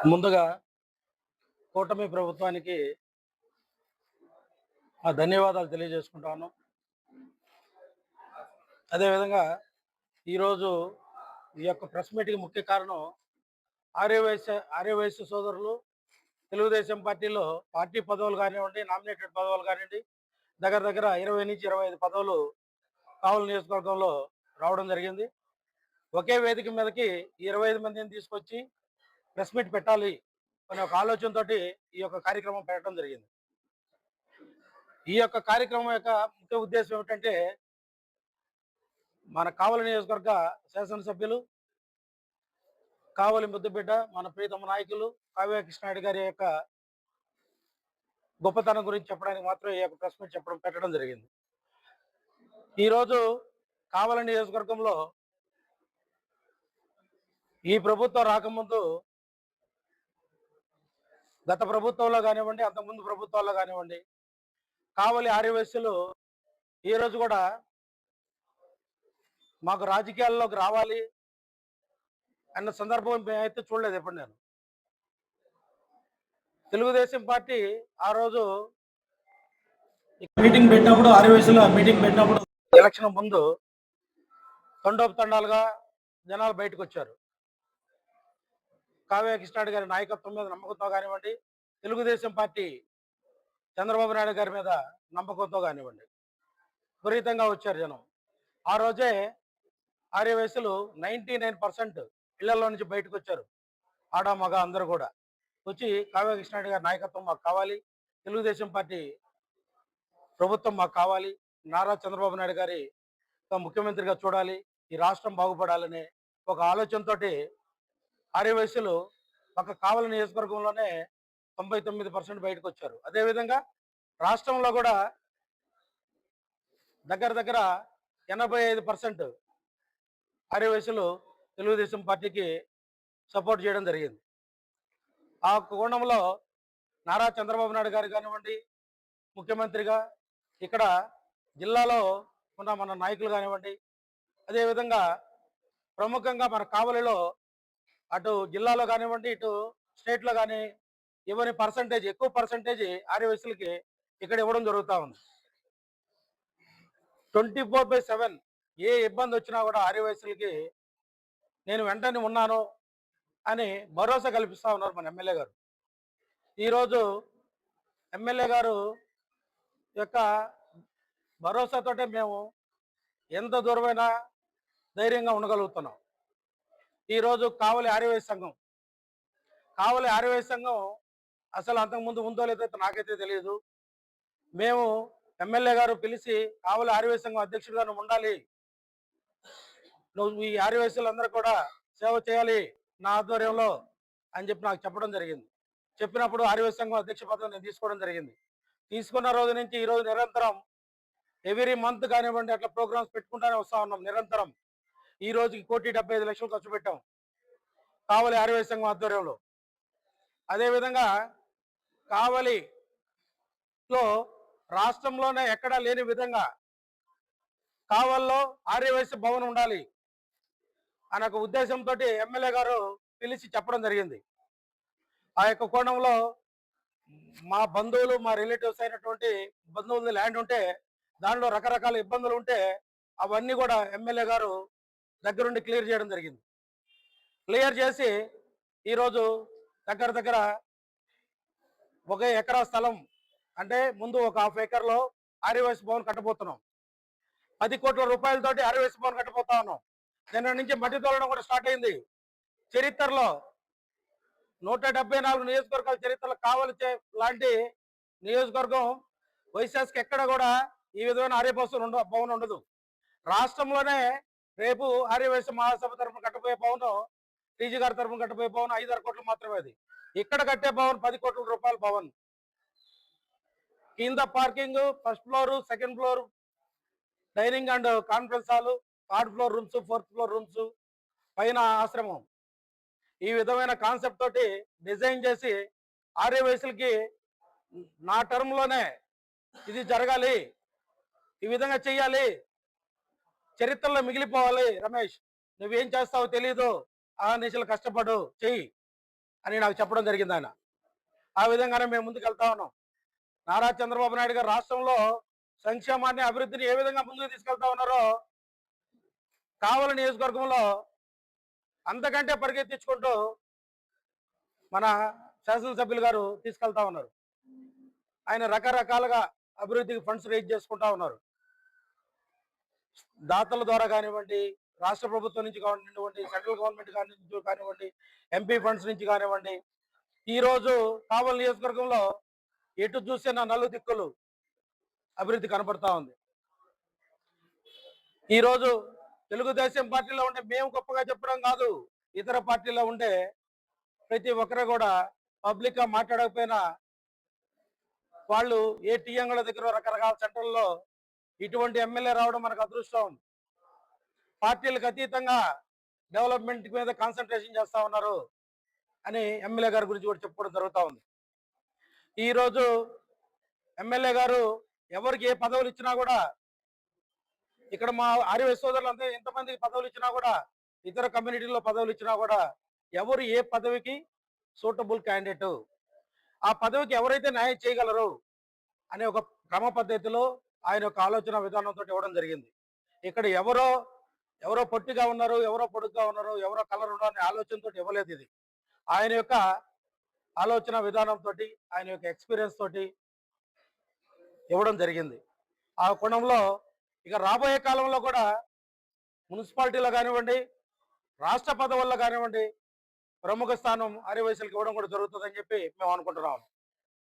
ముందుగా కూటమి ప్రభుత్వానికి ధన్యవాదాలు తెలియజేసుకుంటాను. అదేవిధంగా ఈరోజు ఈ యొక్క ప్రెస్ మీట్‌కి ముఖ్య కారణం ఆర్యవైశ్య సోదరులు తెలుగుదేశం పార్టీలో పార్టీ పదవులు కానివ్వండి, నామినేటెడ్ పదవులు కానివ్వండి, దగ్గర దగ్గర 20-25 పదవులు కావలి నియోజకవర్గంలో రావడం జరిగింది. ఒకే వేదిక మీదకి 25 మందిని తీసుకొచ్చి ప్రెస్ మీట్ పెట్టాలి అనే ఒక ఆలోచనతోటి ఈ యొక్క కార్యక్రమం పెట్టడం జరిగింది. ఈ యొక్క కార్యక్రమం యొక్క ముఖ్య ఉద్దేశం ఏమిటంటే, మన కావలి నియోజకవర్గ శాసనసభ్యులు, కావలి ముద్దుబిడ్డ, మన ప్రీతమ నాయకులు కావ్య కృష్ణారెడ్డి గారి యొక్క గొప్పతనం గురించి చెప్పడానికి మాత్రం ఈ యొక్క ప్రెస్ మీట్ పెట్టడం జరిగింది. ఈరోజు కావలి నియోజకవర్గంలో ఈ ప్రభుత్వం రాకముందు గత ప్రభుత్వంలో కానివ్వండి, అంతకుముందు ప్రభుత్వాల్లో కానివ్వండి, కావలి ఆర్యవైశ్యులు ఈ రోజు కూడా మాకు రాజకీయాల్లోకి రావాలి అన్న సందర్భం అయితే చూడలేదు ఎప్పుడు నేను. తెలుగుదేశం పార్టీ ఆ రోజు మీటింగ్ పెట్టినప్పుడు, ఆర్యవైశ్యుల మీటింగ్ పెట్టినప్పుడు ఎలక్షన్ ముందు తండోపతండాలుగా జనాలు బయటకు వచ్చారు. కావ్య కృష్ణారెడ్డి గారి నాయకత్వం మీద నమ్మకంతో కానివ్వండి, తెలుగుదేశం పార్టీ చంద్రబాబు నాయుడు గారి మీద నమ్మకంతో కానివ్వండి, విపరీతంగా వచ్చారు జనం. ఆ రోజే ఆర్యవైశ్యులు 99% ఇళ్లలో నుంచి బయటకు వచ్చారు. ఆడ మగ అందరూ కూడా వచ్చి కావ్య కృష్ణారెడ్డి గారి నాయకత్వం మాకు కావాలి, తెలుగుదేశం పార్టీ ప్రభుత్వం మాకు కావాలి, నారా చంద్రబాబు నాయుడు గారి ముఖ్యమంత్రిగా చూడాలి, ఈ రాష్ట్రం బాగుపడాలనే ఒక ఆలోచనతో ఆర్యవైశ్యులు ఒక కావలి నియోజకవర్గంలోనే 99% బయటకు వచ్చారు. అదేవిధంగా రాష్ట్రంలో కూడా దగ్గర దగ్గర 85% ఆర్యవైశ్యులు తెలుగుదేశం పార్టీకి సపోర్ట్ చేయడం జరిగింది. ఆ కోణంలో నారా చంద్రబాబు నాయుడు గారు కానివ్వండి, ముఖ్యమంత్రిగా ఇక్కడ జిల్లాలో ఉన్న మన నాయకులు కానివ్వండి, అదేవిధంగా ప్రముఖంగా మన కావలిలో అటు జిల్లాలో కానివ్వండి, ఇటు స్టేట్లో కానీ ఇవ్వని పర్సంటేజ్, ఎక్కువ పర్సంటేజ్ ఆర్యవైశ్యులకి ఇక్కడ ఇవ్వడం జరుగుతూ ఉంది. 24/7 ఏ ఇబ్బంది వచ్చినా కూడా ఆర్యవైశ్యులకి నేను వెంటనే ఉన్నాను అని భరోసా కల్పిస్తూ ఉన్నారు మన ఎమ్మెల్యే గారు. ఈరోజు ఎమ్మెల్యే గారు యొక్క భరోసాతోటే మేము ఎంత దూరమైనా ధైర్యంగా ఉండగలుగుతున్నాం. ఈరోజు కావలి ఆర్యవైశ్య సంఘం అసలు అంతకుముందు ఉందో లేదో నాకైతే తెలియదు. మేము ఎమ్మెల్యే గారు పిలిచి కావలి ఆర్యవైశ్య సంఘం అధ్యక్షుడిగా నువ్వు ఉండాలి, నువ్వు ఈ ఆర్యవైశ్యులందరూ కూడా సేవ చేయాలి నా ఆధ్వర్యంలో అని చెప్పి నాకు చెప్పడం జరిగింది. చెప్పినప్పుడు ఆర్యవైశ్య సంఘం అధ్యక్ష పదవి నేను తీసుకోవడం జరిగింది. తీసుకున్న రోజు నుంచి ఈ రోజు నిరంతరం ఎవ్రీ మంత్ కానివ్వండి అట్లా ప్రోగ్రామ్స్ పెట్టుకుంటానే వస్తూ ఉన్నాం నిరంతరం. ఈ రోజుకి 1,75,00,000 ఖర్చు పెట్టాం కావలి ఆర్యవైశ్య సంఘం ఆధ్వర్యంలో. అదేవిధంగా కావలిలో రాష్ట్రంలోనే ఎక్కడా లేని విధంగా కావల్లో ఆర్యవైశ్య భవన్ ఉండాలి అనే ఒక ఉద్దేశంతో ఎమ్మెల్యే గారు పిలిచి చెప్పడం జరిగింది. ఆ యొక్క కోణంలో మా బంధువులు, మా రిలేటివ్స్ అయినటువంటి బంధువుల ల్యాండ్ ఉంటే దానిలో రకరకాల ఇబ్బందులు ఉంటే అవన్నీ కూడా ఎమ్మెల్యే గారు దగ్గరుండి క్లియర్ చేయడం జరిగింది. క్లియర్ చేసి ఈరోజు దగ్గర దగ్గర 1 ఎకరా స్థలం, అంటే ముందు ఒక ½ ఎకర్లో ఆర్యవైశ్య భవన్ కట్టబోతున్నాం. 10 కోట్ల రూపాయలతోటి ఆర్యవైశ్య భవన్ కట్టబోతా ఉన్నాం. నిన్న నుంచి మట్టి తోలడం కూడా స్టార్ట్ అయింది. చరిత్రలో 174 నియోజకవర్గాల చరిత్రలో కావలి లాంటి నియోజకవర్గం వైశాస్కి ఎక్కడ కూడా ఈ విధమైన ఆర్యవైశ్య భవన్ ఉండదు. రాష్ట్రంలోనే రేపు ఆర్యవైశ్య మహాసభ తరఫున కట్టబోయే భవన్, టీజీ గారి తరఫున కట్టబోయే భవన్ 5-6 కోట్లు మాత్రమే. అది ఇక్కడ కట్టే భవన్ 10 కోట్ల రూపాయల భవన్. కింద parking, first floor, second floor dining and conference hall, 3rd floor rooms, 4th floor rooms, పైన ఆశ్రమం. ఈ విధమైన కాన్సెప్ట్ తోటి డిజైన్ చేసి ఆర్యవైశ్యులకి నా టర్మ్లోనే ఇది జరగాలి, ఈ విధంగా చెయ్యాలి, చరిత్రలో మిగిలిపోవాలి. రమేష్, నువ్వేం చేస్తావో తెలీదు, ఆ నిశలు కష్టపడు చెయ్యి అని నాకు చెప్పడం జరిగింది ఆయన. ఆ విధంగానే మేము ముందుకు వెళ్తా ఉన్నాం. నారా చంద్రబాబు నాయుడు గారు రాష్ట్రంలో సంక్షేమాన్ని, అభివృద్ధిని ఏ విధంగా ముందుకు తీసుకెళ్తా ఉన్నారో కావలి నియోజకవర్గంలో అంతకంటే పరిగెత్తించుకుంటూ మన శాసనసభ్యులు గారు తీసుకెళ్తా ఉన్నారు. ఆయన రకరకాలుగా అభివృద్ధికి ఫండ్స్ రేజ్ చేసుకుంటా ఉన్నారు. దాతల ద్వారా కానివ్వండి, రాష్ట్ర ప్రభుత్వం నుంచి కానివ్వండి, సెంట్రల్ గవర్నమెంట్ నుంచి కానివ్వండి, ఎంపీ ఫండ్స్ నుంచి కానివ్వండి, ఈరోజు కావలి నియోజకవర్గంలో ఎటు చూసిన నలుదిక్కులు అభివృద్ధి కనపడతా ఉంది. ఈరోజు తెలుగుదేశం పార్టీలో ఉండే మేము గొప్పగా చెప్పడం కాదు, ఇతర పార్టీలో ఉండే ప్రతి ఒక్కరు కూడా పబ్లిక్ గా మాట్లాడకపోయినా వాళ్ళు ఏ టీఎంల దగ్గర రకరకాల సెంటర్లలో ఇటువంటి ఎమ్మెల్యే రావడం మనకు అదృష్టం. పార్టీలకు అతీతంగా డెవలప్మెంట్ మీద కాన్సన్ట్రేషన్ చేస్తా ఉన్నారు అని ఎమ్మెల్యే గారి గురించి కూడా చెప్పుకోవడం జరుగుతూ ఉంది. ఈరోజు ఎమ్మెల్యే గారు ఎవరికి ఏ పదవులు ఇచ్చినా కూడా, ఇక్కడ మా ఆర్యవ సోదరులంతా ఎంతమందికి పదవులు ఇచ్చినా కూడా, ఇతర కమ్యూనిటీలో పదవులు ఇచ్చినా కూడా ఎవరు ఏ పదవికి సూటబుల్ క్యాండిడేట్, ఆ పదవికి ఎవరైతే న్యాయం చేయగలరు అనే ఒక క్రమ పద్ధతిలో ఆయన యొక్క ఆలోచన విధానంతో ఇవ్వడం జరిగింది. ఇక్కడ ఎవరో పొట్టిగా ఉన్నారు, ఎవరో పొడుగ్గా ఉన్నారు, ఎవరో కలర్ ఉన్నారు అనే ఆలోచనతో ఇవ్వలేదు. ఇది ఆయన యొక్క ఆలోచన విధానంతో, ఆయన యొక్క ఎక్స్పీరియన్స్ తోటి ఇవ్వడం జరిగింది. ఆ కోణంలో ఇక రాబోయే కాలంలో కూడా మున్సిపాలిటీలో కానివ్వండి, రాష్ట్ర పదవుల్లో కానివ్వండి, ప్రముఖ స్థానం ఆర్యవైశ్యులకు ఇవ్వడం కూడా జరుగుతుందని చెప్పి మేము అనుకుంటున్నాం.